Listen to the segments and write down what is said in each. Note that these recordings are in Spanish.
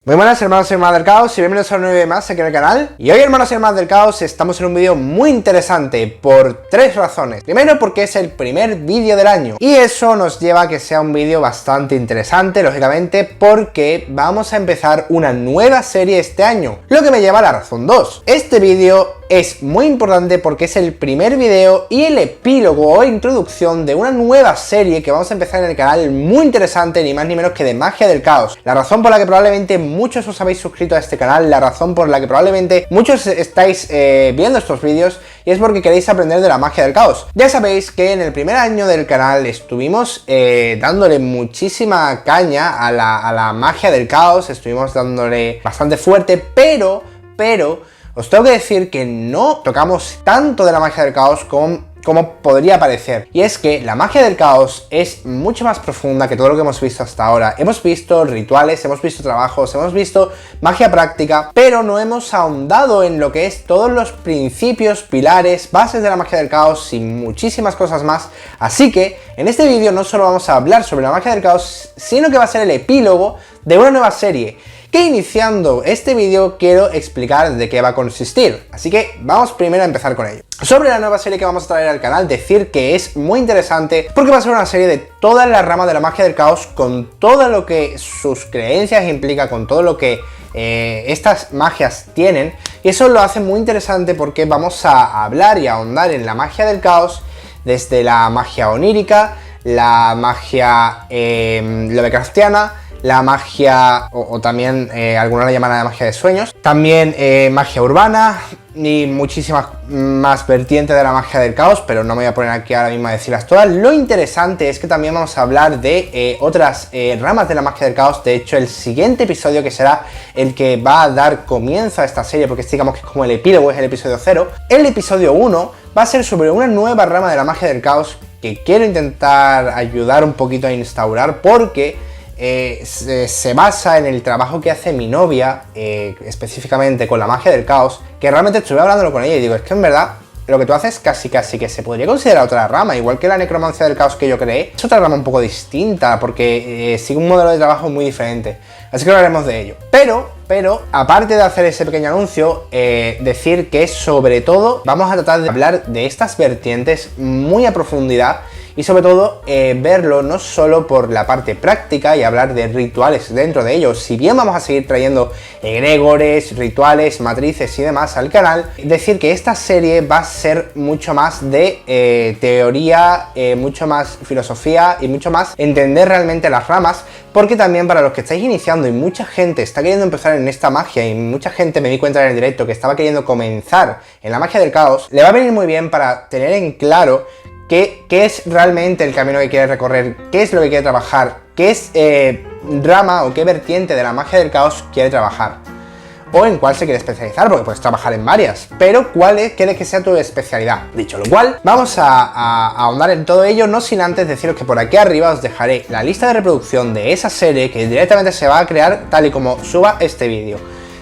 Muy buenas hermanos y hermanas del caos y bienvenidos a un nuevo vídeo más aquí en el canal. Y hoy, hermanos y hermanas del caos, estamos en un vídeo muy interesante por tres razones. Primero, porque es el primer vídeo del año y eso nos lleva a que sea un vídeo bastante interesante, lógicamente, porque vamos a empezar una nueva serie este año, lo que me lleva a la razón 2. Este vídeo es muy importante porque es el primer vídeo y el epílogo o introducción de una nueva serie que vamos a empezar en el canal, muy interesante, ni más ni menos que de magia del caos. La razón por la que probablemente muchos os habéis suscrito a este canal, la razón por la que probablemente muchos estáis viendo estos vídeos, y es porque queréis aprender de la magia del caos. Ya sabéis que en el primer año del canal estuvimos dándole muchísima caña a la magia del caos, estuvimos dándole bastante fuerte, pero os tengo que decir que no tocamos tanto de la magia del caos como podría parecer. Y es que la magia del caos es mucho más profunda que todo lo que hemos visto hasta ahora. Hemos visto rituales, hemos visto trabajos, hemos visto magia práctica, pero no hemos ahondado en lo que es todos los principios, pilares, bases de la magia del caos y muchísimas cosas más. Así que en este vídeo no solo vamos a hablar sobre la magia del caos, sino que va a ser el epílogo de una nueva serie, que iniciando este vídeo quiero explicar de qué va a consistir. Así que vamos primero a empezar con ello. Sobre la nueva serie que vamos a traer al canal, decir que es muy interesante porque va a ser una serie de todas las ramas de la magia del caos, con todo lo que sus creencias implica, con todo lo que estas magias tienen, y eso lo hace muy interesante porque vamos a hablar y a ahondar en la magia del caos desde la magia onírica, la magia lovecraftiana, la magia, o también algunos la llaman la magia de sueños, también magia urbana y muchísimas más vertientes de la magia del caos, pero no me voy a poner aquí ahora mismo a decirlas todas. Lo interesante es que también vamos a hablar de otras ramas de la magia del caos. De hecho, el siguiente episodio, que será el que va a dar comienzo a esta serie, porque digamos que es como el epílogo, es el episodio 0, el episodio 1 va a ser sobre una nueva rama de la magia del caos que quiero intentar ayudar un poquito a instaurar, porque se basa en el trabajo que hace mi novia, específicamente con la magia del caos, que realmente estuve hablándolo con ella y digo, es que en verdad lo que tú haces casi que se podría considerar otra rama, igual que la necromancia del caos que yo creé, es otra rama un poco distinta, porque sigue un modelo de trabajo muy diferente, así que hablaremos de ello. Pero, aparte de hacer ese pequeño anuncio, decir que sobre todo vamos a tratar de hablar de estas vertientes muy a profundidad, y sobre todo verlo no solo por la parte práctica y hablar de rituales dentro de ellos. Si bien vamos a seguir trayendo egregores, rituales, matrices y demás al canal, decir que esta serie va a ser mucho más de teoría, mucho más filosofía y mucho más entender realmente las ramas, porque también para los que estáis iniciando y mucha gente está queriendo empezar en esta magia, y mucha gente me di cuenta en el directo que estaba queriendo comenzar en la magia del caos, le va a venir muy bien para tener en claro qué es realmente el camino que quiere recorrer, qué es lo que quiere trabajar, qué es rama o qué vertiente de la magia del caos quiere trabajar, o en cuál se quiere especializar, porque puedes trabajar en varias, pero cuál quieres que sea tu especialidad. Dicho lo cual, vamos a ahondar en todo ello, no sin antes deciros que por aquí arriba os dejaré la lista de reproducción de esa serie que directamente se va a crear tal y como suba este vídeo.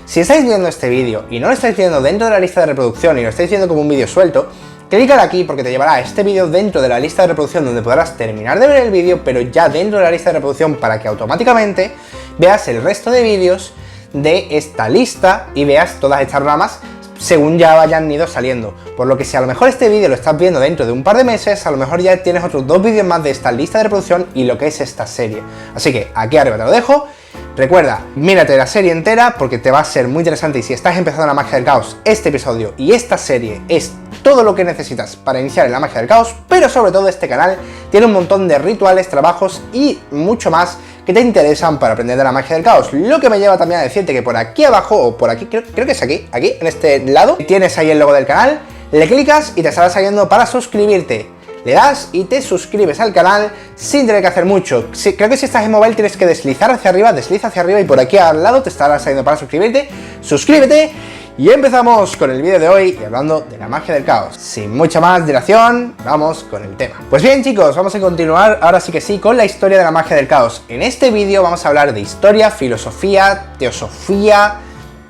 Si estáis viendo este vídeo y no lo estáis viendo dentro de la lista de reproducción y lo estáis viendo como un vídeo suelto, clicar aquí porque te llevará a este vídeo dentro de la lista de reproducción, donde podrás terminar de ver el vídeo, pero ya dentro de la lista de reproducción, para que automáticamente veas el resto de vídeos de esta lista y veas todas estas ramas según ya vayan ido saliendo. Por lo que si a lo mejor este vídeo lo estás viendo dentro de un par de meses, a lo mejor ya tienes otros 2 vídeos más de esta lista de reproducción y lo que es esta serie. Así que aquí arriba te lo dejo. Recuerda, mírate la serie entera porque te va a ser muy interesante, y si estás empezando la magia del caos, este episodio y esta serie es todo lo que necesitas para iniciar en la magia del caos, pero sobre todo este canal tiene un montón de rituales, trabajos y mucho más que te interesan para aprender de la magia del caos. Lo que me lleva también a decirte que por aquí abajo, o por aquí, creo que es aquí, en este lado, tienes ahí el logo del canal, le clicas y te estará saliendo para suscribirte. Le das y te suscribes al canal sin tener que hacer mucho. Creo que si estás en móvil tienes que deslizar hacia arriba, desliza hacia arriba y por aquí al lado te estará saliendo para suscribirte. Suscríbete y empezamos con el vídeo de hoy y hablando de la magia del caos. Sin mucha más dilación, vamos con el tema. Pues bien chicos, vamos a continuar ahora sí que sí con la historia de la magia del caos. En este vídeo vamos a hablar de historia, filosofía, teosofía,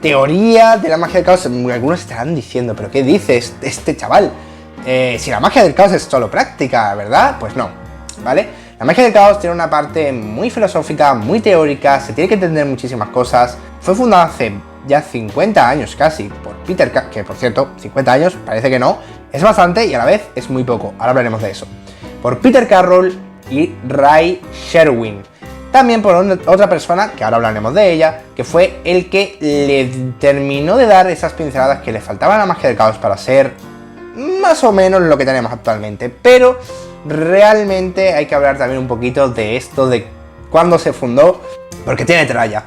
teoría de la magia del caos. Algunos estarán diciendo, ¿pero qué dice este chaval? Si la magia del caos es solo práctica, ¿verdad? Pues no, ¿vale? La magia del caos tiene una parte muy filosófica, muy teórica, se tiene que entender muchísimas cosas. Fue fundada hace ya 50 años casi por Peter Carroll, que por cierto, 50 años parece que no, es bastante y a la vez es muy poco, ahora hablaremos de eso. Por Peter Carroll y Ray Sherwin. También por otra persona, que ahora hablaremos de ella, que fue el que le terminó de dar esas pinceladas que le faltaban a la magia del caos para ser más o menos lo que tenemos actualmente. Pero realmente hay que hablar también un poquito de esto, de cuándo se fundó, porque tiene tralla.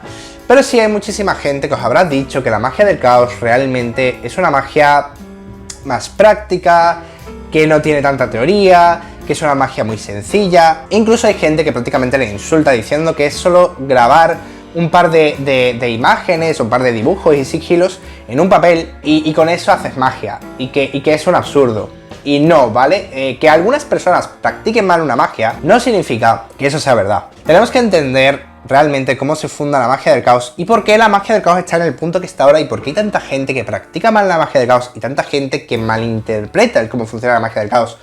Pero sí hay muchísima gente que os habrá dicho que la magia del caos realmente es una magia más práctica, que no tiene tanta teoría, que es una magia muy sencilla. Incluso hay gente que prácticamente le insulta diciendo que es solo grabar un par de imágenes, un par de dibujos y sigilos en un papel y con eso haces magia, y que es un absurdo. Y no, ¿vale? Que algunas personas practiquen mal una magia no significa que eso sea verdad. Tenemos que entender realmente cómo se funda la magia del caos y por qué la magia del caos está en el punto que está ahora y por qué hay tanta gente que practica mal la magia del caos y tanta gente que malinterpreta el cómo funciona la magia del caos,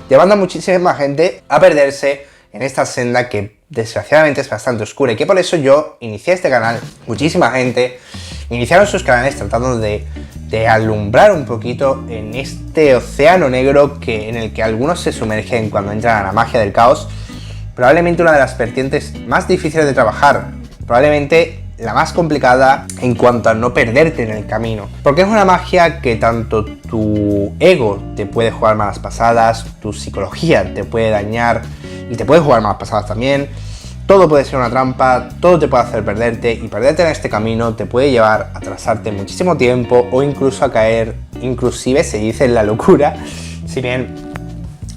llevando a muchísima gente a perderse en esta senda que desgraciadamente es bastante oscura, y que por eso yo inicié este canal. Muchísima gente iniciaron sus canales tratando de alumbrar un poquito en este océano negro en el que algunos se sumergen cuando entran a la magia del caos. Probablemente una de las vertientes más difíciles de trabajar, probablemente la más complicada en cuanto a no perderte en el camino, porque es una magia que tanto tu ego te puede jugar malas pasadas, tu psicología te puede dañar y te puede jugar malas pasadas también. Todo puede ser una trampa, todo te puede hacer perderte, y perderte en este camino te puede llevar a atrasarte muchísimo tiempo o incluso a caer, inclusive se dice, en la locura. Si bien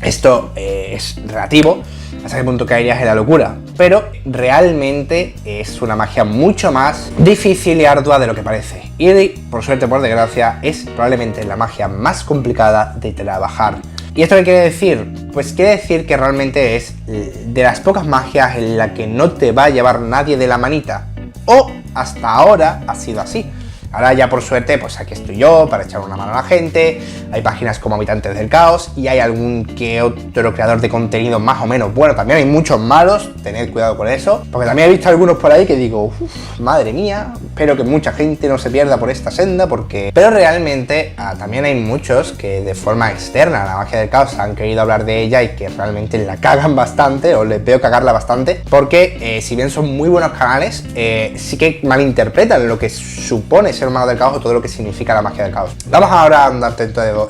esto es relativo, hasta qué punto caerías en la locura, pero realmente es una magia mucho más difícil y ardua de lo que parece, y por suerte, por desgracia, es probablemente la magia más complicada de trabajar. ¿Y esto qué quiere decir? Pues quiere decir que realmente es de las pocas magias en la que no te va a llevar nadie de la manita, o hasta ahora ha sido así. Ahora ya por suerte, pues aquí estoy yo para echar una mano a la gente, hay páginas como Habitantes del Caos y hay algún que otro creador de contenido más o menos bueno. También hay muchos malos, tened cuidado con eso, porque también he visto algunos por ahí que digo, madre mía, espero que mucha gente no se pierda por esta senda, porque... Pero realmente también hay muchos que de forma externa a la magia del caos han querido hablar de ella y que realmente la cagan bastante, o les veo cagarla bastante, porque si bien son muy buenos canales, sí que malinterpretan lo que supone ser un mago del caos o todo lo que significa la magia del caos. Vamos ahora a andar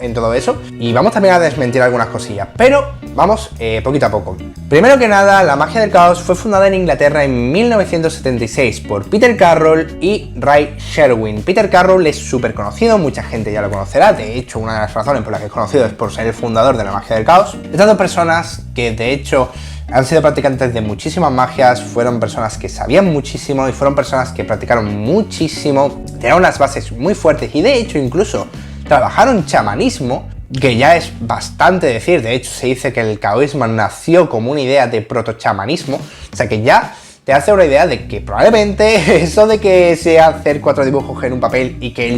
en todo eso y vamos también a desmentir algunas cosillas, pero vamos poquito a poco. Primero que nada, la magia del caos fue fundada en Inglaterra en 1976 por Peter Carroll y Ray Sherwin. Peter Carroll es súper conocido, mucha gente ya lo conocerá, de hecho una de las razones por las que es conocido es por ser el fundador de la magia del caos. Estas dos personas que de hecho han sido practicantes de muchísimas magias, fueron personas que sabían muchísimo y fueron personas que practicaron muchísimo, tenían unas bases muy fuertes y de hecho incluso trabajaron chamanismo, que ya es bastante decir. De hecho se dice que el caoísmo nació como una idea de proto-chamanismo, o sea que ya te hace una idea de que probablemente eso de que sea hacer 4 dibujos en un papel y que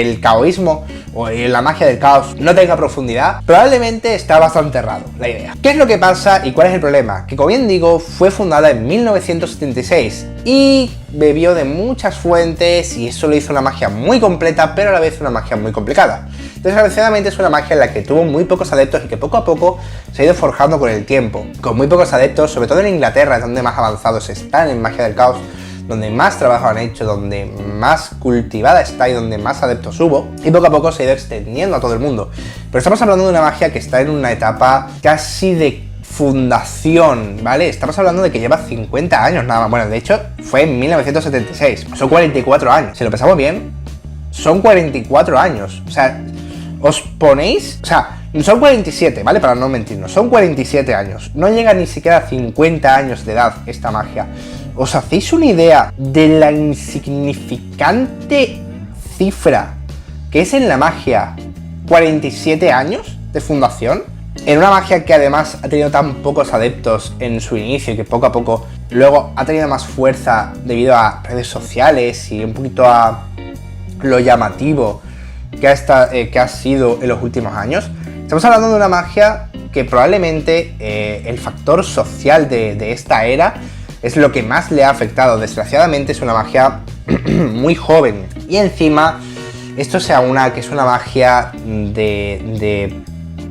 el caoísmo o la magia del caos no tenga profundidad, probablemente está bastante errado la idea. ¿Qué es lo que pasa y cuál es el problema? Que, como bien digo, fue fundada en 1976 y bebió de muchas fuentes y eso le hizo una magia muy completa, pero a la vez una magia muy complicada. Desgraciadamente es una magia en la que tuvo muy pocos adeptos y que poco a poco se ha ido forjando con el tiempo. Con muy pocos adeptos, sobre todo en Inglaterra, es donde más avanzados están en magia del caos, donde más trabajo han hecho, donde más cultivada está y donde más adeptos hubo, y poco a poco se ha ido extendiendo a todo el mundo. Pero estamos hablando de una magia que está en una etapa casi de fundación, ¿vale? Estamos hablando de que lleva 50 años nada más. Bueno, de hecho fue en 1976, son 44 años. Si lo pensamos bien, son 44 años. O sea, os ponéis... O sea, son 47, ¿vale? Para no mentirnos, son 47 años. No llega ni siquiera a 50 años de edad esta magia. ¿Os hacéis una idea de la insignificante cifra que es en la magia 47 años de fundación? En una magia que además ha tenido tan pocos adeptos en su inicio y que poco a poco luego ha tenido más fuerza debido a redes sociales y un poquito a lo llamativo que ha sido en los últimos años. Estamos hablando de una magia que probablemente el factor social de esta era es lo que más le ha afectado. Desgraciadamente es una magia muy joven. Y encima, esto se aúna que es una magia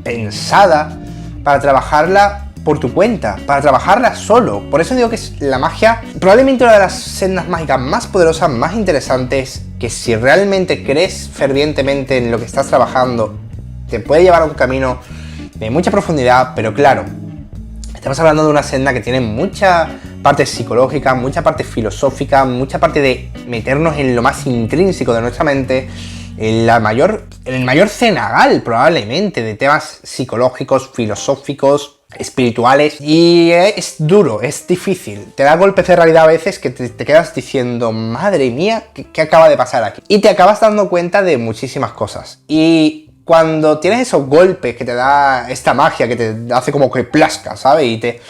pensada para trabajarla por tu cuenta, para trabajarla solo. Por eso digo que es la magia, probablemente una de las sendas mágicas más poderosas, más interesantes, que si realmente crees fervientemente en lo que estás trabajando, te puede llevar a un camino de mucha profundidad, pero claro, estamos hablando de una senda que tiene mucha parte psicológica, mucha parte filosófica, mucha parte de meternos en lo más intrínseco de nuestra mente, en el mayor cenagal probablemente de temas psicológicos, filosóficos, espirituales, y es duro, es difícil, te da golpes de realidad a veces que te quedas diciendo, madre mía, ¿qué acaba de pasar aquí? Y te acabas dando cuenta de muchísimas cosas. Y cuando tienes esos golpes que te da esta magia, que te hace como que plasca, ¿sabes? Y te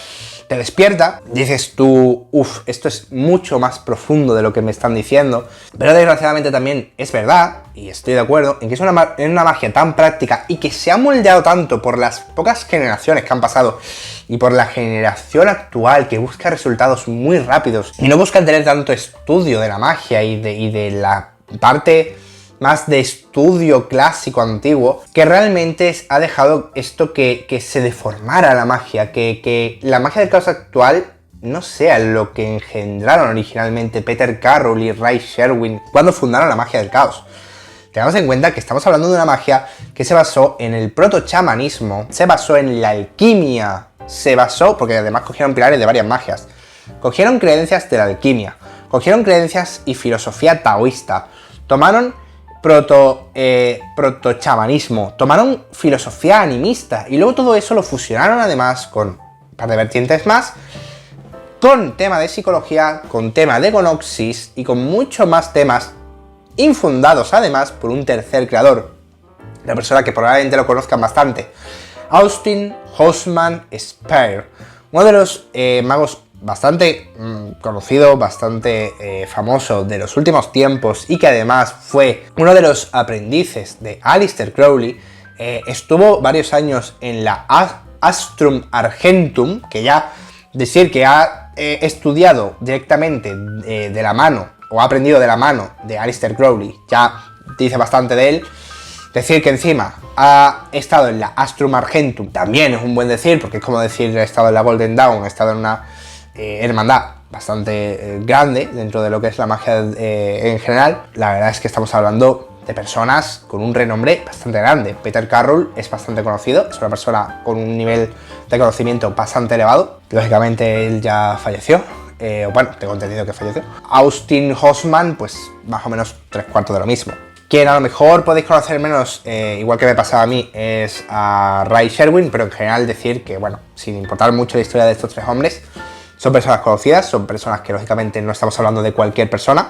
despierta, dices tú, uff, esto es mucho más profundo de lo que me están diciendo. Pero desgraciadamente también es verdad, y estoy de acuerdo, en que es una magia tan práctica y que se ha moldeado tanto por las pocas generaciones que han pasado y por la generación actual que busca resultados muy rápidos y no buscan tener tanto estudio de la magia y de la parte más de estudio clásico antiguo, que realmente ha dejado esto que se deformara la magia, que la magia del caos actual no sea lo que engendraron originalmente Peter Carroll y Ray Sherwin cuando fundaron la magia del caos. Tengamos en cuenta que estamos hablando de una magia que se basó en el proto-chamanismo, se basó en la alquimia, porque además cogieron pilares de varias magias, cogieron creencias de la alquimia, cogieron creencias y filosofía taoísta, tomaron proto-chamanismo, tomaron filosofía animista y luego todo eso lo fusionaron además con un par de vertientes más, con tema de psicología, con tema de gonoxis y con muchos más temas infundados además por un tercer creador, una persona que probablemente lo conozcan bastante, Austin Houseman Spare, uno de los magos bastante conocido, bastante famoso de los últimos tiempos y que además fue uno de los aprendices de Aleister Crowley. Estuvo varios años en la Astrum Argentum, que ya decir que ha estudiado directamente de la mano o ha aprendido de la mano de Aleister Crowley, ya dice bastante de él. Decir que encima ha estado en la Astrum Argentum también es un buen decir, porque es como decir he estado en la Golden Dawn, he estado en una hermandad bastante grande dentro de lo que es la magia en general. La verdad es que estamos hablando de personas con un renombre bastante grande. Peter Carroll es bastante conocido, es una persona con un nivel de conocimiento bastante elevado. Lógicamente él ya falleció, bueno, tengo entendido que falleció. Austin Houseman, pues más o menos 3/4 de lo mismo. Quien a lo mejor podéis conocer menos, igual que me pasaba a mí, es a Ray Sherwin, pero en general decir que, bueno, sin importar mucho la historia de estos tres hombres, son personas conocidas, son personas que lógicamente no estamos hablando de cualquier persona.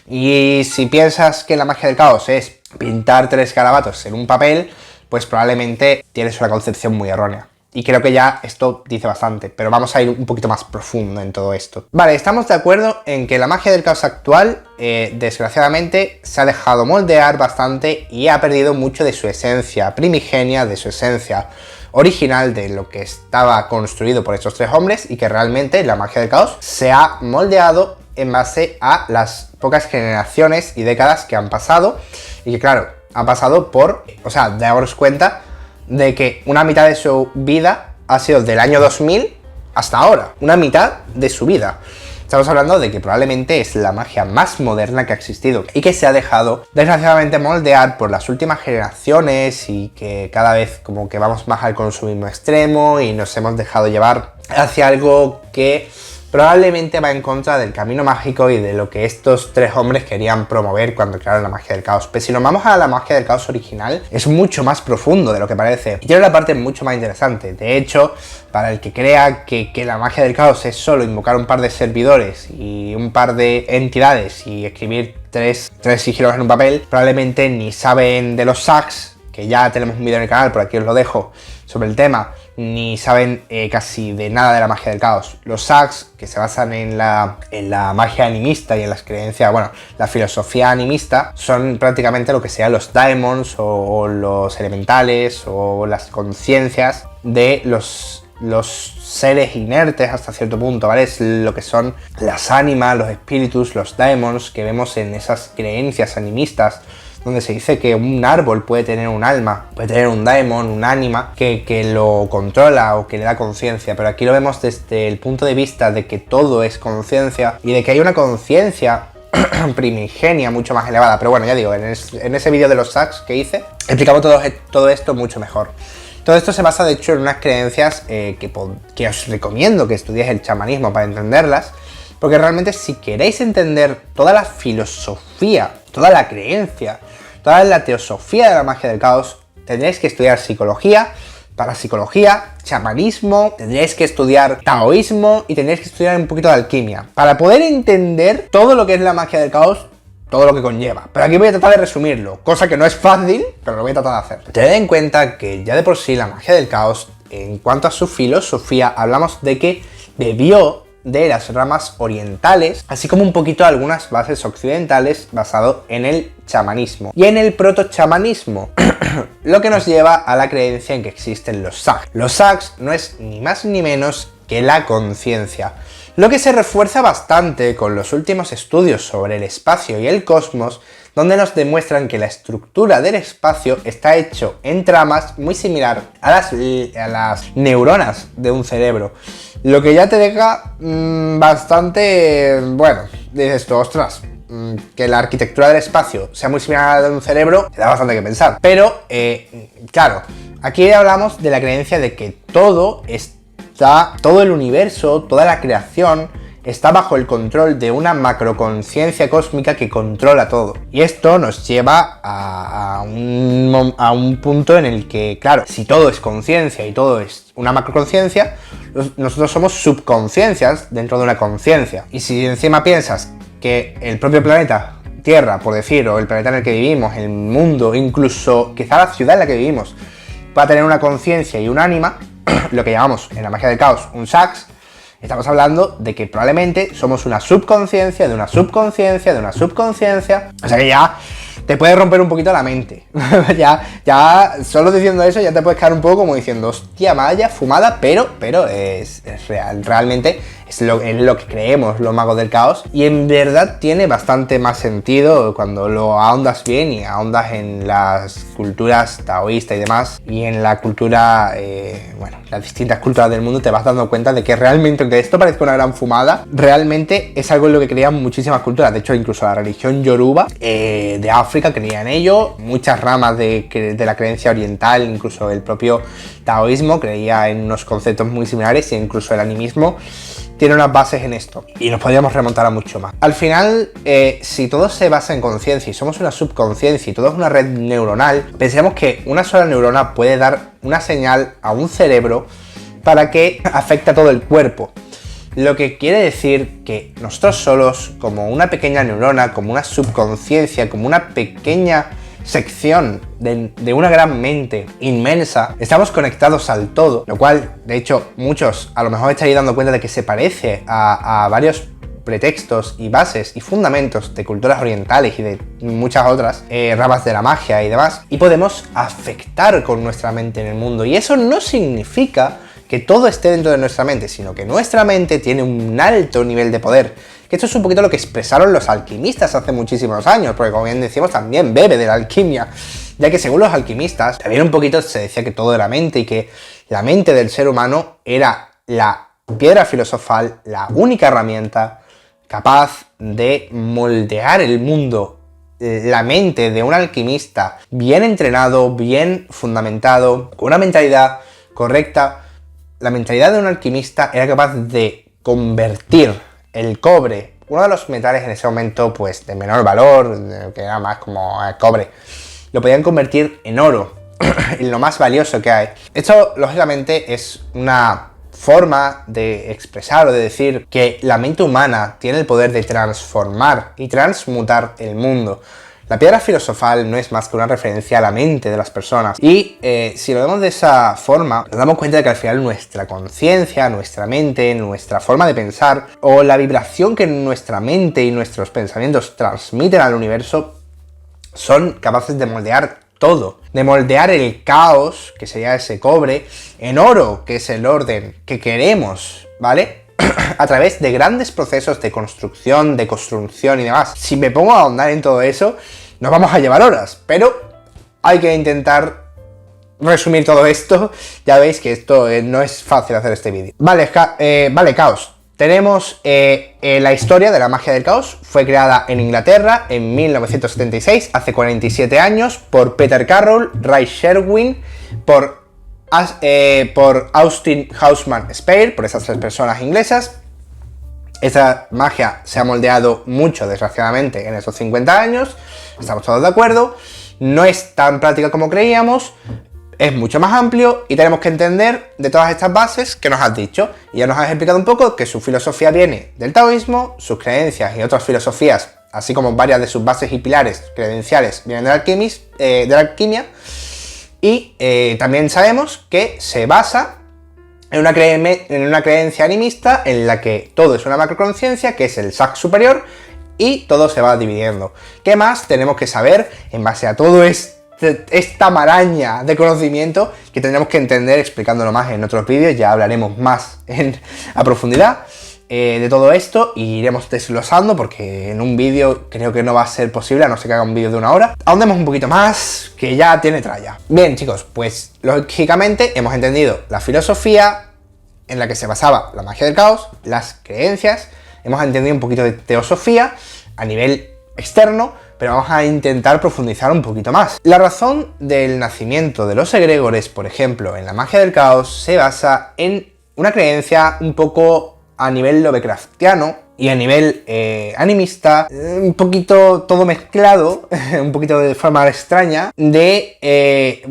Y si piensas que la magia del caos es pintar 3 garabatos en un papel, pues probablemente tienes una concepción muy errónea. Y creo que ya esto dice bastante, pero vamos a ir un poquito más profundo en todo esto. Vale, estamos de acuerdo en que la magia del caos actual, desgraciadamente, se ha dejado moldear bastante y ha perdido mucho de su esencia primigenia, de su esencia original, de lo que estaba construido por estos tres hombres, y que realmente la magia del caos se ha moldeado en base a las pocas generaciones y décadas que han pasado, y que claro, han pasado por, o sea, daros cuenta de que una mitad de su vida ha sido del año 2000 hasta ahora, una mitad de su vida. Estamos hablando de que probablemente es la magia más moderna que ha existido y que se ha dejado desgraciadamente moldear por las últimas generaciones, y que cada vez como que vamos más al consumismo extremo y nos hemos dejado llevar hacia algo que probablemente va en contra del camino mágico y de lo que estos tres hombres querían promover cuando crearon la magia del caos. Pero si nos vamos a la magia del caos original, es mucho más profundo de lo que parece y tiene una parte mucho más interesante. De hecho, para el que crea que la magia del caos es solo invocar un par de servidores y un par de entidades y escribir tres sigilos en un papel, probablemente ni saben de los sacs, que ya tenemos un vídeo en el canal, por aquí os lo dejo, sobre el tema, ni saben casi de nada de la magia del caos. Los Sacs, que se basan en la magia animista y en las creencias, bueno, la filosofía animista, son prácticamente lo que sean los daemons o los elementales o las conciencias de los seres inertes hasta cierto punto, ¿vale? Es lo que son las ánimas, los espíritus, los daemons que vemos en esas creencias animistas, donde se dice que un árbol puede tener un alma, puede tener un daemon, un ánima, que lo controla o que le da conciencia, pero aquí lo vemos desde el punto de vista de que todo es conciencia y de que hay una conciencia primigenia mucho más elevada. Pero bueno, ya digo, en ese vídeo de los Sacs que hice, explicamos todo esto mucho mejor. Todo esto se basa de hecho en unas creencias que os recomiendo que estudiéis el chamanismo para entenderlas, porque realmente si queréis entender toda la filosofía, toda la creencia, toda la teosofía de la magia del caos, tendréis que estudiar psicología, parapsicología, chamanismo, tendréis que estudiar taoísmo y tendréis que estudiar un poquito de alquimia, para poder entender todo lo que es la magia del caos, todo lo que conlleva. Pero aquí voy a tratar de resumirlo, cosa que no es fácil, pero lo voy a tratar de hacer. Tened en cuenta que ya de por sí la magia del caos, en cuanto a su filosofía, hablamos de que bebió de las ramas orientales, así como un poquito algunas bases occidentales basado en el chamanismo y en el proto-chamanismo, lo que nos lleva a la creencia en que existen los Sacs. Los Sacs no es ni más ni menos que la conciencia, lo que se refuerza bastante con los últimos estudios sobre el espacio y el cosmos, donde nos demuestran que la estructura del espacio está hecho en tramas muy similar a las neuronas de un cerebro, lo que ya te deja bastante, bueno, dices tú, ostras, que la arquitectura del espacio sea muy similar a la de un cerebro, te da bastante que pensar. Pero, claro, aquí hablamos de la creencia de que todo el universo, toda la creación, está bajo el control de una macroconciencia cósmica que controla todo. Y esto nos lleva a un punto en el que, claro, si todo es conciencia y todo es una macroconciencia, nosotros somos subconsciencias dentro de una conciencia. Y si encima piensas que el propio planeta Tierra, por decir, o el planeta en el que vivimos, el mundo, incluso quizá la ciudad en la que vivimos, va a tener una conciencia y un ánima, lo que llamamos en la magia del caos un Sacs, estamos hablando de que probablemente somos una subconsciencia de una subconsciencia de una subconsciencia. O sea que ya te puede romper un poquito la mente. ya solo diciendo eso ya te puedes quedar un poco como diciendo, hostia, vaya fumada, pero es real. Realmente es lo que creemos los magos del caos. Y en verdad tiene bastante más sentido cuando lo ahondas bien y ahondas en las culturas taoísta y demás. Y en la cultura, las distintas culturas del mundo, te vas dando cuenta de que realmente, aunque esto parezca una gran fumada, realmente es algo en lo que creían muchísimas culturas. De hecho, incluso la religión yoruba de África creía en ello. Muchas ramas de la creencia oriental, incluso el propio taoísmo, creía en unos conceptos muy similares, e incluso el animismo tiene unas bases en esto, y nos podríamos remontar a mucho más. Al final, si todo se basa en conciencia y somos una subconsciencia y todo es una red neuronal, pensemos que una sola neurona puede dar una señal a un cerebro para que afecte a todo el cuerpo. Lo que quiere decir que nosotros solos, como una pequeña neurona, como una subconsciencia, como una pequeña sección de una gran mente inmensa, estamos conectados al todo, lo cual, de hecho, muchos a lo mejor estaréis dando cuenta de que se parece a varios pretextos y bases y fundamentos de culturas orientales y de muchas otras ramas de la magia y demás, y podemos afectar con nuestra mente en el mundo. Y eso no significa que todo esté dentro de nuestra mente, sino que nuestra mente tiene un alto nivel de poder. Que esto es un poquito lo que expresaron los alquimistas hace muchísimos años, porque como bien decimos, también bebe de la alquimia, ya que según los alquimistas, también un poquito se decía que todo era mente y que la mente del ser humano era la piedra filosofal, la única herramienta capaz de moldear el mundo. La mente de un alquimista bien entrenado, bien fundamentado, con una mentalidad correcta, la mentalidad de un alquimista era capaz de convertir el cobre, uno de los metales en ese momento pues de menor valor, que era más como el cobre, lo podían convertir en oro, en lo más valioso que hay. Esto lógicamente es una forma de expresar o de decir que la mente humana tiene el poder de transformar y transmutar el mundo. La piedra filosofal no es más que una referencia a la mente de las personas. Y si lo vemos de esa forma, nos damos cuenta de que al final nuestra conciencia, nuestra mente, nuestra forma de pensar, o la vibración que nuestra mente y nuestros pensamientos transmiten al universo, son capaces de moldear todo. De moldear el caos, que sería ese cobre, en oro, que es el orden que queremos, ¿vale? A través de grandes procesos de construcción y demás. Si me pongo a ahondar en todo eso, nos vamos a llevar horas, pero hay que intentar resumir todo esto. Ya veis que esto no es fácil hacer este vídeo. Vale, caos. Tenemos la historia de la magia del caos. Fue creada en Inglaterra en 1976, hace 47 años, por Peter Carroll, Ray Sherwin, por Austin Houseman Spare, por esas 3 personas inglesas. Esta magia se ha moldeado mucho, desgraciadamente, en esos 50 años, estamos todos de acuerdo, no es tan práctica como creíamos, es mucho más amplio y tenemos que entender de todas estas bases que nos has dicho. Y ya nos has explicado un poco que su filosofía viene del taoísmo, sus creencias y otras filosofías, así como varias de sus bases y pilares credenciales vienen de la alquimia. Y también sabemos que se basa en una creencia animista en la que todo es una macroconciencia, que es el Sag superior, y todo se va dividiendo. ¿Qué más tenemos que saber en base a todo esta maraña de conocimiento que tendremos que entender explicándolo más en otros vídeos? Ya hablaremos más a profundidad de todo esto y iremos desglosando, porque en un vídeo creo que no va a ser posible, a no ser que haga un vídeo de 1 hora. Ahondemos un poquito más, que ya tiene tralla. Bien, chicos, pues lógicamente hemos entendido la filosofía en la que se basaba la magia del caos, las creencias, hemos entendido un poquito de teosofía a nivel externo, pero vamos a intentar profundizar un poquito más. La razón del nacimiento de los egregores, por ejemplo, en la magia del caos, se basa en una creencia un poco a nivel lovecraftiano y a nivel animista, un poquito todo mezclado, un poquito de forma extraña, de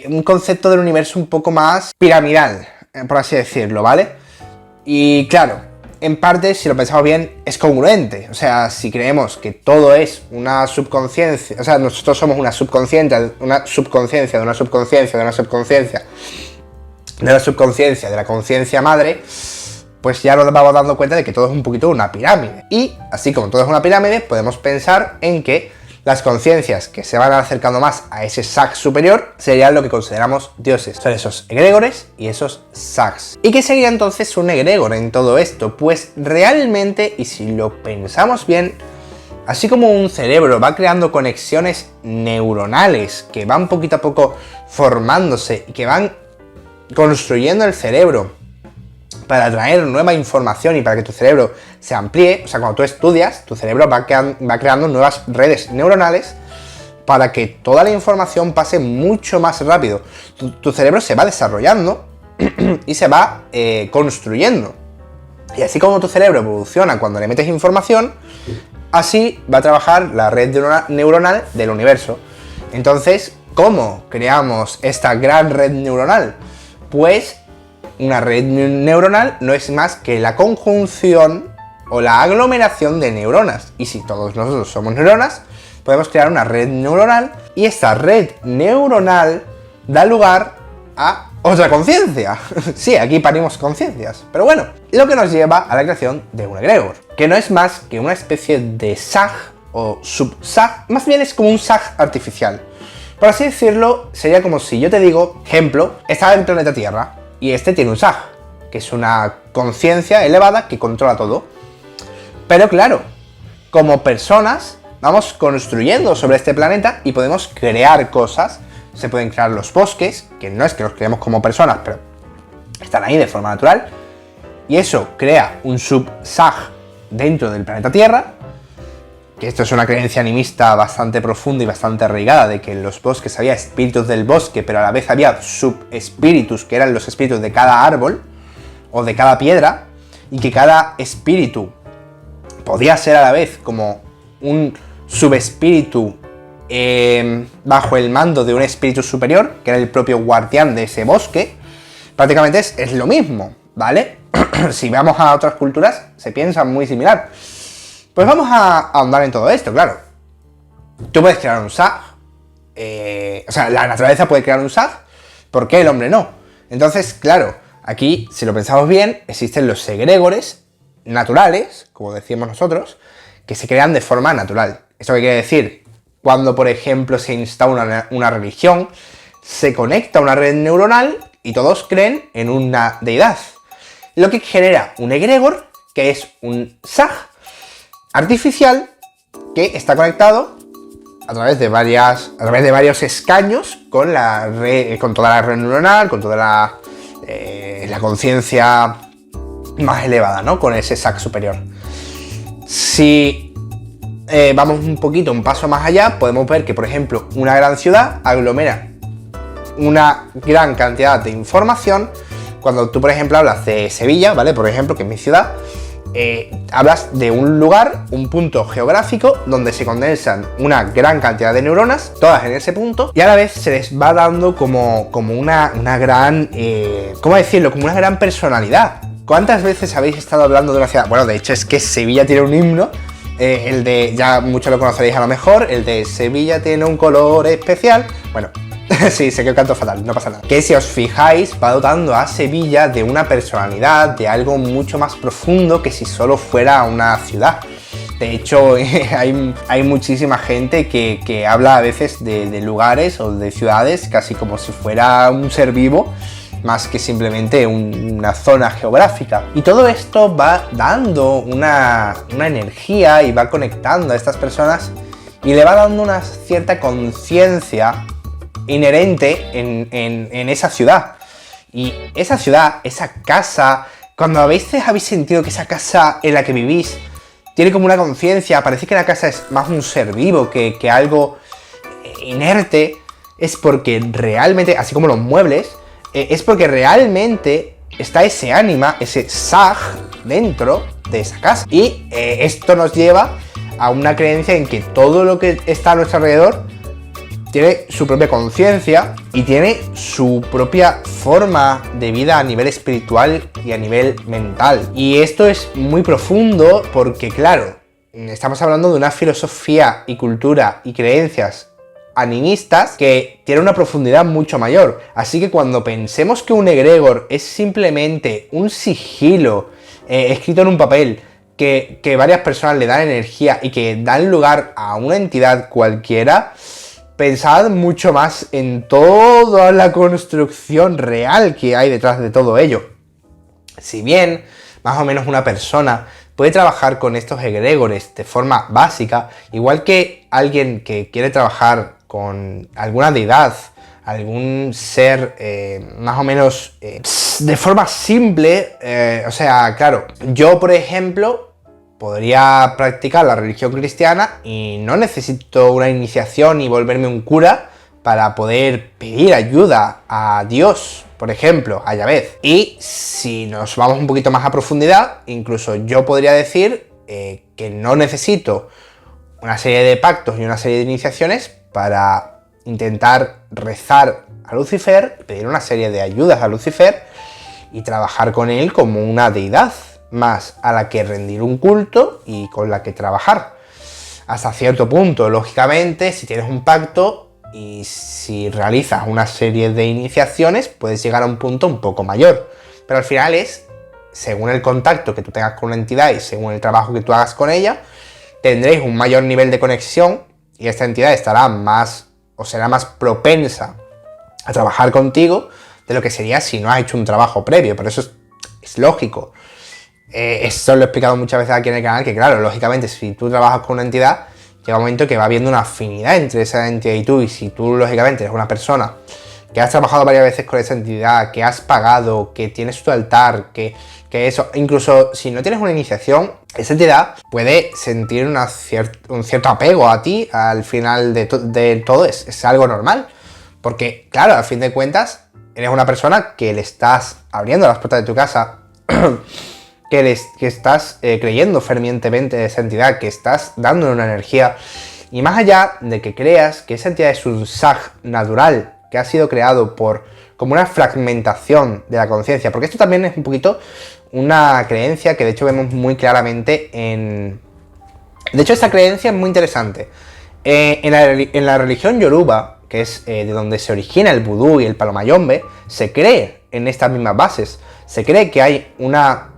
un concepto del universo un poco más piramidal, por así decirlo, ¿vale? Y claro, en parte, si lo pensamos bien, es congruente. O sea, si creemos que todo es una subconsciencia, o sea, nosotros somos una subconsciencia de una subconsciencia, de una subconsciencia, de una subconsciencia, de la subconsciencia, de la conciencia madre, pues ya nos vamos dando cuenta de que todo es un poquito una pirámide. Y así como todo es una pirámide, podemos pensar en que las conciencias que se van acercando más a ese Sag superior serían lo que consideramos dioses. Son esos egregores y esos Sags. ¿Y qué sería entonces un egregor en todo esto? Pues realmente, y si lo pensamos bien, así como un cerebro va creando conexiones neuronales que van poquito a poco formándose y que van construyendo el cerebro para traer nueva información y para que tu cerebro se amplíe, o sea, cuando tú estudias, tu cerebro va creando nuevas redes neuronales para que toda la información pase mucho más rápido. Tu cerebro se va desarrollando y se va construyendo. Y así como tu cerebro evoluciona cuando le metes información, así va a trabajar la red neuronal del universo. Entonces, ¿cómo creamos esta gran red neuronal? Pues una red neuronal no es más que la conjunción o la aglomeración de neuronas. Y si todos nosotros somos neuronas, podemos crear una red neuronal y esta red neuronal da lugar a otra conciencia. Sí, aquí parimos conciencias. Pero bueno, lo que nos lleva a la creación de un egregor, que no es más que una especie de Sag o sub-Sag, más bien es como un Sag artificial. Por así decirlo, sería como si yo te digo, ejemplo, estaba en el planeta Tierra y este tiene un Sag, que es una conciencia elevada que controla todo. Pero claro, como personas vamos construyendo sobre este planeta y podemos crear cosas. Se pueden crear los bosques, que no es que los creemos como personas, pero están ahí de forma natural. Y eso crea un sub-Sag dentro del planeta Tierra, que esto es una creencia animista bastante profunda y bastante arraigada, de que en los bosques había espíritus del bosque, pero a la vez había subespíritus, que eran los espíritus de cada árbol o de cada piedra, y que cada espíritu podía ser a la vez como un subespíritu bajo el mando de un espíritu superior, que era el propio guardián de ese bosque. Prácticamente es lo mismo, ¿vale? Si vamos a otras culturas, se piensa muy similar. Pues vamos a ahondar en todo esto, claro. tú puedes crear un SAG, o sea, la naturaleza puede crear un SAG, ¿por qué el hombre no? Entonces, claro, aquí, si lo pensamos bien, existen los egregores naturales, como decíamos nosotros, que se crean de forma natural. ¿Esto qué quiere decir? Cuando, por ejemplo, se instaura una religión, se conecta a una red neuronal y todos creen en una deidad. Lo que genera un egregor, que es un SAG artificial, que está conectado a través de varios escaños con toda la red neuronal, con toda la conciencia más elevada, ¿no? Con ese SAG superior. Si vamos un paso más allá, podemos ver que, por ejemplo, una gran ciudad aglomera una gran cantidad de información. Cuando tú, por ejemplo, hablas de Sevilla, ¿vale? Por ejemplo, que es mi ciudad, hablas de un lugar, un punto geográfico donde se condensan una gran cantidad de neuronas, todas en ese punto, y a la vez se les va dando como una gran, ¿cómo decirlo? Como una gran personalidad. ¿Cuántas veces habéis estado hablando de una ciudad? Bueno, de hecho es que Sevilla tiene un himno, el de, ya muchos lo conoceréis a lo mejor, el de Sevilla tiene un color especial. Bueno, sí, sé que canto fatal, no pasa nada. Que si os fijáis, va dotando a Sevilla de una personalidad, de algo mucho más profundo que si solo fuera una ciudad. De hecho, hay muchísima gente que habla a veces de lugares o de ciudades casi como si fuera un ser vivo, más que simplemente una zona geográfica. Y todo esto va dando una energía y va conectando a estas personas y le va dando una cierta conciencia inherente en esa ciudad. Y esa ciudad, esa casa, cuando a veces habéis sentido que esa casa en la que vivís tiene como una conciencia, parece que la casa es más un ser vivo que algo inerte, es porque realmente, así como los muebles, es porque realmente está ese ánima, ese SAG dentro de esa casa. Y esto nos lleva a una creencia en que todo lo que está a nuestro alrededor tiene su propia conciencia y tiene su propia forma de vida a nivel espiritual y a nivel mental. Y esto es muy profundo porque, claro, estamos hablando de una filosofía y cultura y creencias animistas que tiene una profundidad mucho mayor. Así que cuando pensemos que un egregor es simplemente un sigilo escrito en un papel que varias personas le dan energía y que dan lugar a una entidad cualquiera, pensad mucho más en toda la construcción real que hay detrás de todo ello. Si bien, más o menos una persona puede trabajar con estos egregores de forma básica, igual que alguien que quiere trabajar con alguna deidad, algún ser más o menos de forma simple, o sea, claro, yo por ejemplo podría practicar la religión cristiana y no necesito una iniciación y volverme un cura para poder pedir ayuda a Dios, por ejemplo, a Yahvé. Y si nos vamos un poquito más a profundidad, incluso yo podría decir que no necesito una serie de pactos y una serie de iniciaciones para intentar rezar a Lucifer, pedir una serie de ayudas a Lucifer y trabajar con él como una deidad más a la que rendir un culto y con la que trabajar. Hasta cierto punto, lógicamente, si tienes un pacto y si realizas una serie de iniciaciones, puedes llegar a un punto un poco mayor. Pero al final es, según el contacto que tú tengas con una entidad y según el trabajo que tú hagas con ella, tendréis un mayor nivel de conexión y esta entidad estará más o será más propensa a trabajar contigo de lo que sería si no has hecho un trabajo previo. Pero eso es lógico. Esto lo he explicado muchas veces aquí en el canal, que claro, lógicamente si tú trabajas con una entidad, llega un momento que va habiendo una afinidad entre esa entidad y tú, y si tú lógicamente eres una persona que has trabajado varias veces con esa entidad, que has pagado, que tienes tu altar, que eso, incluso si no tienes una iniciación, esa entidad puede sentir un cierto apego a ti al final de todo, es algo normal, porque claro, a fin de cuentas, eres una persona que le estás abriendo las puertas de tu casa, que estás creyendo fervientemente de esa entidad, que estás dándole una energía, y más allá de que creas que esa entidad es un SAG natural, que ha sido creado como una fragmentación de la conciencia, porque esto también es un poquito una creencia que de hecho vemos muy claramente de hecho esta creencia es muy interesante. En la religión yoruba, que es de donde se origina el vudú y el palomayombe, se cree en estas mismas bases. Se cree que hay una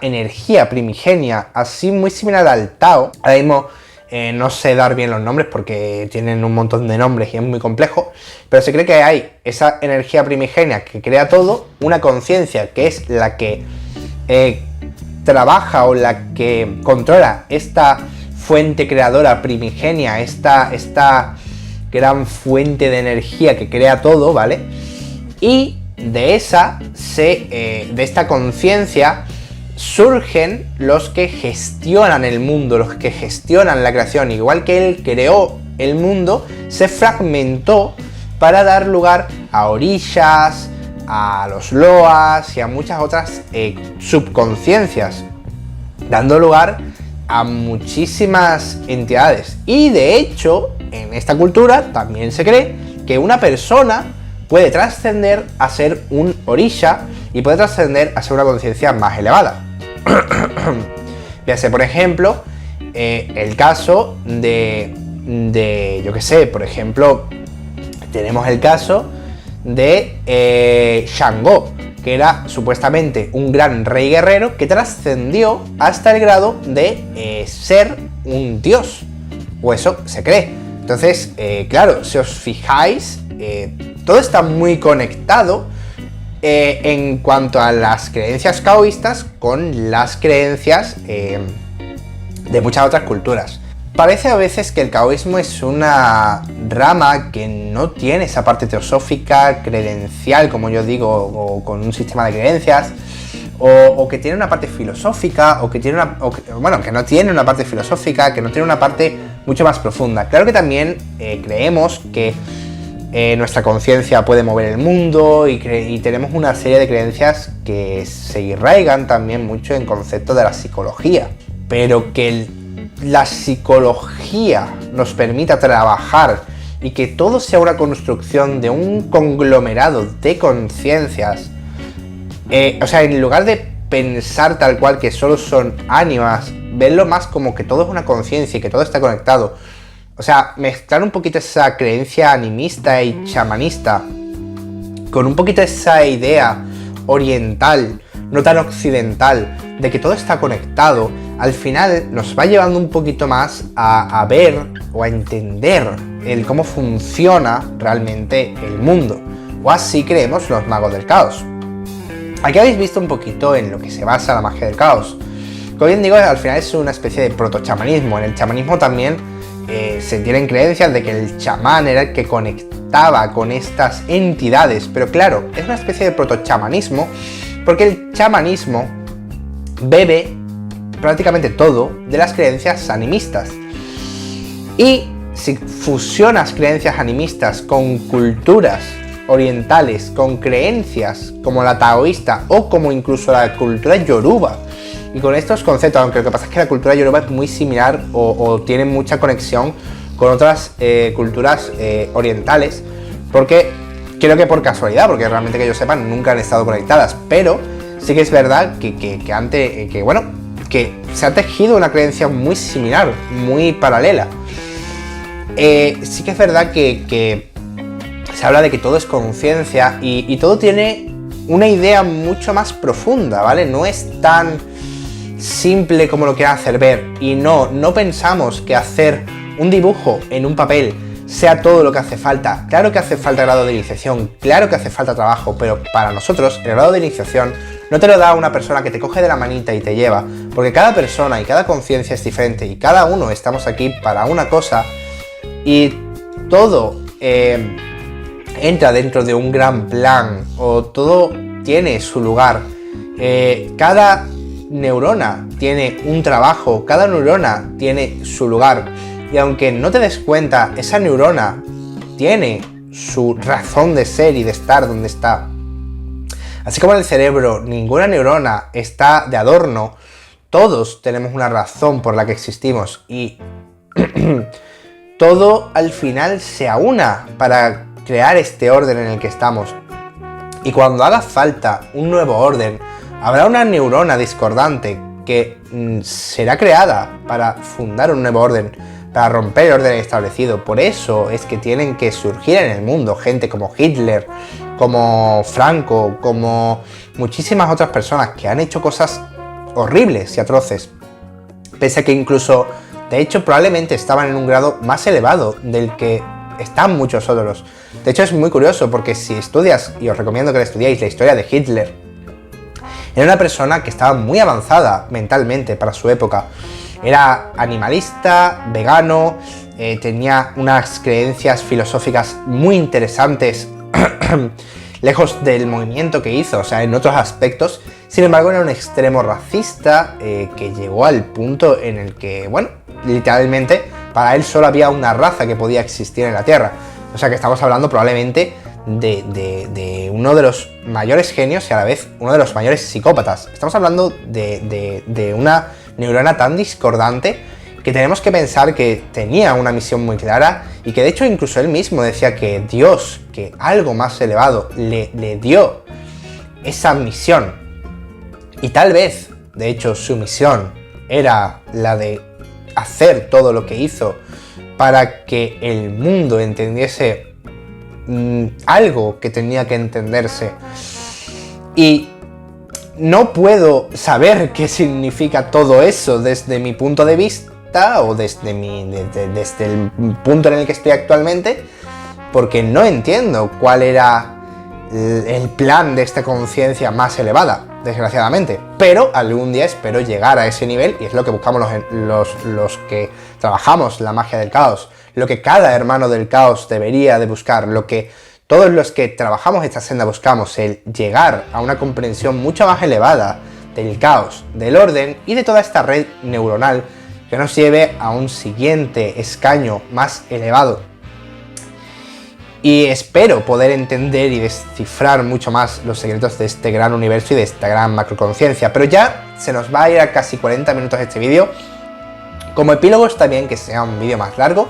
energía primigenia así muy similar al Tao. Ahora mismo no sé dar bien los nombres porque tienen un montón de nombres y es muy complejo, pero se cree que hay esa energía primigenia que crea todo, una conciencia que es la que trabaja o la que controla esta fuente creadora primigenia, esta gran fuente de energía que crea todo, ¿vale? Y de esta conciencia surgen los que gestionan el mundo, los que gestionan la creación. Igual que él creó el mundo, se fragmentó para dar lugar a orillas, a los loas y a muchas otras subconsciencias, dando lugar a muchísimas entidades. Y de hecho, en esta cultura también se cree que una persona puede trascender a ser un orisha y puede trascender a ser una conciencia más elevada. Fíjate, por ejemplo, el caso de yo que sé, por ejemplo, tenemos el caso de Shango, que era supuestamente un gran rey guerrero que trascendió hasta el grado de ser un dios, o eso se cree. Entonces, claro, si os fijáis, todo está muy conectado en cuanto a las creencias taoístas con las creencias de muchas otras culturas. Parece a veces que el taoísmo es una rama que no tiene esa parte teosófica, credencial, como yo digo, o con un sistema de creencias, o que tiene una parte filosófica, que no tiene una parte filosófica, que no tiene una parte mucho más profunda. Claro que también creemos que nuestra conciencia puede mover el mundo y tenemos una serie de creencias que se irraigan también mucho en conceptos de la psicología, pero que la psicología nos permita trabajar y que todo sea una construcción de un conglomerado de conciencias, o sea, en lugar de pensar tal cual que solo son ánimas, verlo más como que todo es una conciencia y que todo está conectado. O sea, mezclar un poquito esa creencia animista y chamanista con un poquito esa idea oriental, no tan occidental, de que todo está conectado, al final nos va llevando un poquito más a ver o a entender el cómo funciona realmente el mundo. O así creemos los magos del caos. Aquí habéis visto un poquito en lo que se basa la magia del caos. Como bien digo, al final es una especie de proto-chamanismo. En el chamanismo también se tienen creencias de que el chamán era el que conectaba con estas entidades, pero claro, es una especie de proto-chamanismo porque el chamanismo bebe prácticamente todo de las creencias animistas. Y si fusionas creencias animistas con culturas orientales, con creencias como la taoísta o como incluso la cultura yoruba, y con estos conceptos, aunque lo que pasa es que la cultura yoruba es muy similar o tiene mucha conexión con otras culturas orientales, porque creo que por casualidad, porque realmente que yo sepa nunca han estado conectadas, pero sí que es verdad que se ha tejido una creencia muy similar, muy paralela. Sí que es verdad que se habla de que todo es conciencia y todo tiene una idea mucho más profunda, ¿vale? No es tan simple como lo quieren hacer ver, y no pensamos que hacer un dibujo en un papel sea todo lo que hace falta. Claro que hace falta grado de iniciación, claro que hace falta trabajo, pero para nosotros el grado de iniciación no te lo da una persona que te coge de la manita y te lleva, porque cada persona y cada conciencia es diferente y cada uno estamos aquí para una cosa y todo entra dentro de un gran plan, o todo tiene su lugar. Cada neurona tiene un trabajo, cada neurona tiene su lugar, y aunque no te des cuenta, esa neurona tiene su razón de ser y de estar donde está. Así como en el cerebro ninguna neurona está de adorno, todos tenemos una razón por la que existimos y todo al final se aúna para crear este orden en el que estamos. Y cuando haga falta un nuevo orden, habrá una neurona discordante que será creada para fundar un nuevo orden, para romper el orden establecido. Por eso es que tienen que surgir en el mundo gente como Hitler, como Franco, como muchísimas otras personas que han hecho cosas horribles y atroces, pese a que incluso, de hecho, probablemente estaban en un grado más elevado del que están muchos otros. De hecho, es muy curioso porque si estudias, y os recomiendo que la estudiéis, la historia de Hitler, era una persona que estaba muy avanzada mentalmente para su época. Era animalista, vegano, tenía unas creencias filosóficas muy interesantes, lejos del movimiento que hizo, o sea, en otros aspectos. Sin embargo, era un extremo racista que llegó al punto en el que, bueno, literalmente, para él solo había una raza que podía existir en la Tierra. O sea que estamos hablando probablemente de uno de los mayores genios y a la vez uno de los mayores psicópatas. Estamos hablando de una neurona tan discordante que tenemos que pensar que tenía una misión muy clara y que de hecho incluso él mismo decía que Dios, que algo más elevado, le dio esa misión. Y tal vez, de hecho, su misión era la de hacer todo lo que hizo para que el mundo entendiese algo que tenía que entenderse. Y no puedo saber qué significa todo eso desde mi punto de vista o desde el punto en el que estoy actualmente, porque no entiendo cuál era el plan de esta conciencia más elevada, desgraciadamente. Pero algún día espero llegar a ese nivel y es lo que buscamos los que trabajamos la magia del caos, lo que cada hermano del caos debería de buscar, lo que todos los que trabajamos esta senda buscamos, el llegar a una comprensión mucho más elevada del caos, del orden y de toda esta red neuronal que nos lleve a un siguiente escaño más elevado. Y espero poder entender y descifrar mucho más los secretos de este gran universo y de esta gran macroconciencia. Pero ya se nos va a ir a casi 40 minutos este vídeo. Como epílogo está bien que sea un vídeo más largo.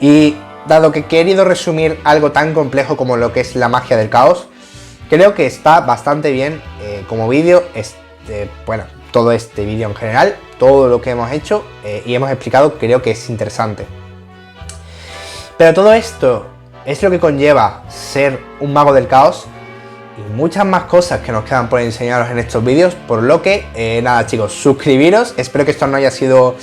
Y dado que he querido resumir algo tan complejo como lo que es la magia del caos, creo que está bastante bien como vídeo. Bueno, todo este vídeo en general, todo lo que hemos hecho y hemos explicado, creo que es interesante. Pero todo esto es lo que conlleva ser un mago del caos y muchas más cosas que nos quedan por enseñaros en estos vídeos, por lo que nada chicos, suscribiros, espero que esto no haya sido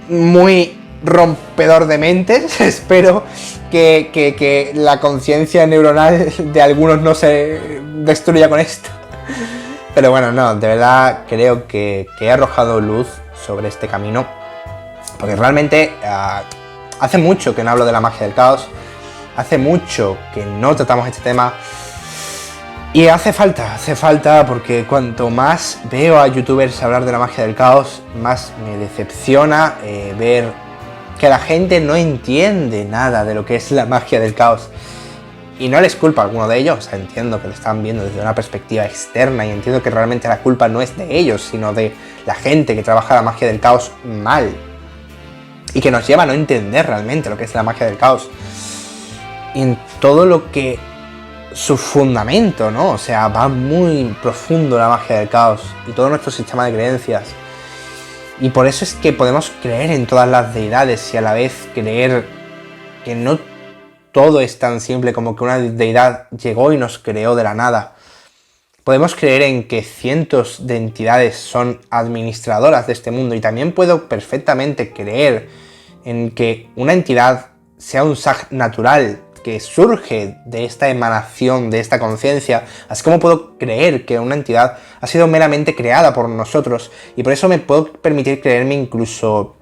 muy rompedor de mentes, espero que la conciencia neuronal de algunos no se destruya con esto, pero bueno, no, de verdad creo que he arrojado luz sobre este camino, porque realmente hace mucho que no hablo de la magia del caos. Hace mucho que no tratamos este tema y hace falta porque cuanto más veo a youtubers hablar de la magia del caos, más me decepciona ver que la gente no entiende nada de lo que es la magia del caos. Y no les culpa a alguno de ellos, o sea, entiendo que lo están viendo desde una perspectiva externa y entiendo que realmente la culpa no es de ellos, sino de la gente que trabaja la magia del caos mal y que nos lleva a no entender realmente lo que es la magia del caos. Y en todo lo que su fundamento, ¿no? O sea, va muy profundo la magia del caos y todo nuestro sistema de creencias. Y por eso es que podemos creer en todas las deidades y a la vez creer que no todo es tan simple como que una deidad llegó y nos creó de la nada. Podemos creer en que cientos de entidades son administradoras de este mundo y también puedo perfectamente creer en que una entidad sea un Sag natural que surge de esta emanación, de esta conciencia, así como puedo creer que una entidad ha sido meramente creada por nosotros y por eso me puedo permitir creerme incluso...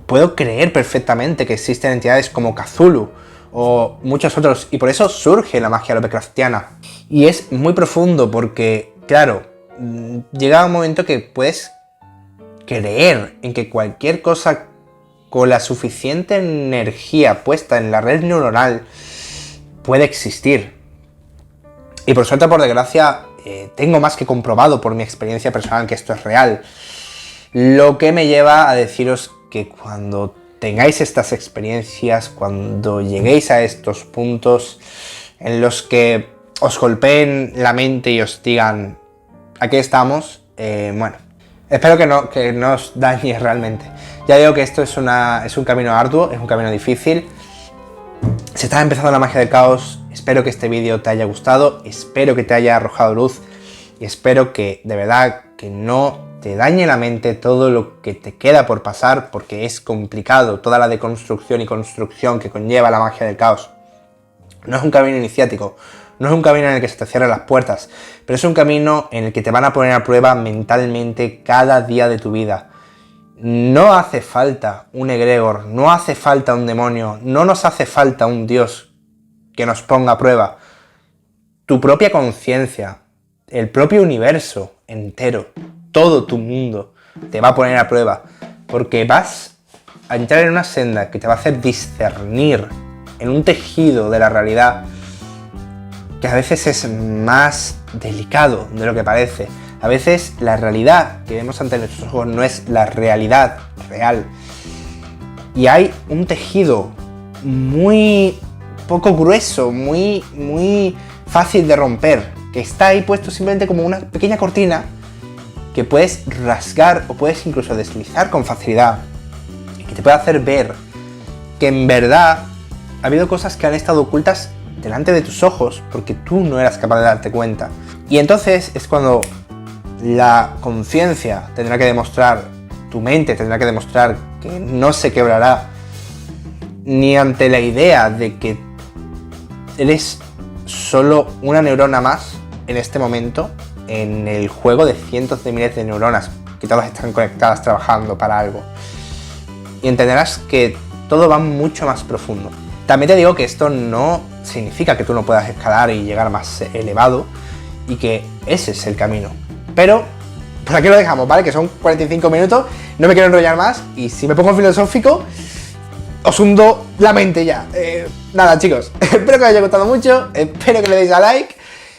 Puedo creer perfectamente que existen entidades como Cthulhu o muchos otros y por eso surge la magia Lovecraftiana. Y es muy profundo porque, claro, llega un momento que puedes creer en que cualquier cosa con la suficiente energía puesta en la red neuronal puede existir. Y por suerte o por desgracia tengo más que comprobado por mi experiencia personal que esto es real. Lo que me lleva a deciros que cuando tengáis estas experiencias, cuando lleguéis a estos puntos en los que os golpeen la mente y os digan aquí estamos, bueno, espero que no os dañe realmente. Ya digo que esto es un camino arduo, es un camino difícil. Si estás empezando la magia del caos, espero que este vídeo te haya gustado, espero que te haya arrojado luz y espero que de verdad que no te dañe la mente todo lo que te queda por pasar, porque es complicado toda la deconstrucción y construcción que conlleva la magia del caos. No es un camino iniciático, no es un camino en el que se te cierran las puertas, pero es un camino en el que te van a poner a prueba mentalmente cada día de tu vida. No hace falta un egregor, no hace falta un demonio, no nos hace falta un dios que nos ponga a prueba. Tu propia conciencia, el propio universo entero, todo tu mundo te va a poner a prueba, porque vas a entrar en una senda que te va a hacer discernir en un tejido de la realidad que a veces es más delicado de lo que parece. A veces la realidad que vemos ante nuestros ojos no es la realidad real. Y hay un tejido muy poco grueso, muy fácil de romper, que está ahí puesto simplemente como una pequeña cortina que puedes rasgar o puedes incluso deslizar con facilidad y que te puede hacer ver que en verdad ha habido cosas que han estado ocultas delante de tus ojos porque tú no eras capaz de darte cuenta. Y entonces es cuando la conciencia tendrá que demostrar, tu mente tendrá que demostrar que no se quebrará ni ante la idea de que eres solo una neurona más en este momento en el juego de cientos de miles de neuronas que todas están conectadas trabajando para algo. Y entenderás que todo va mucho más profundo. También te digo que esto no significa que tú no puedas escalar y llegar más elevado y que ese es el camino. Pero por aquí lo dejamos, ¿vale? Que son 45 minutos, no me quiero enrollar más y si me pongo filosófico os hundo la mente ya. Nada chicos, espero que os haya gustado mucho, espero que le deis a like,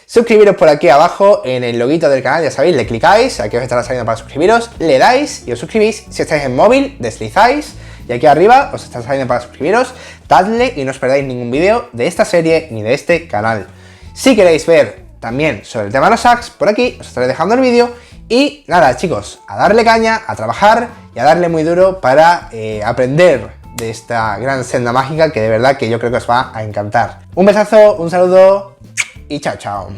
suscribiros por aquí abajo en el loguito del canal, ya sabéis, le clicáis, aquí os estará saliendo para suscribiros, le dais y os suscribís. Si estáis en móvil, deslizáis y aquí arriba os está saliendo para suscribiros, dadle y no os perdáis ningún vídeo de esta serie ni de este canal. Si queréis ver también sobre el tema de los hacks, por aquí os estaré dejando el vídeo. Y nada chicos, a darle caña, a trabajar y a darle muy duro para aprender de esta gran senda mágica que de verdad que yo creo que os va a encantar. Un besazo, un saludo y chao chao.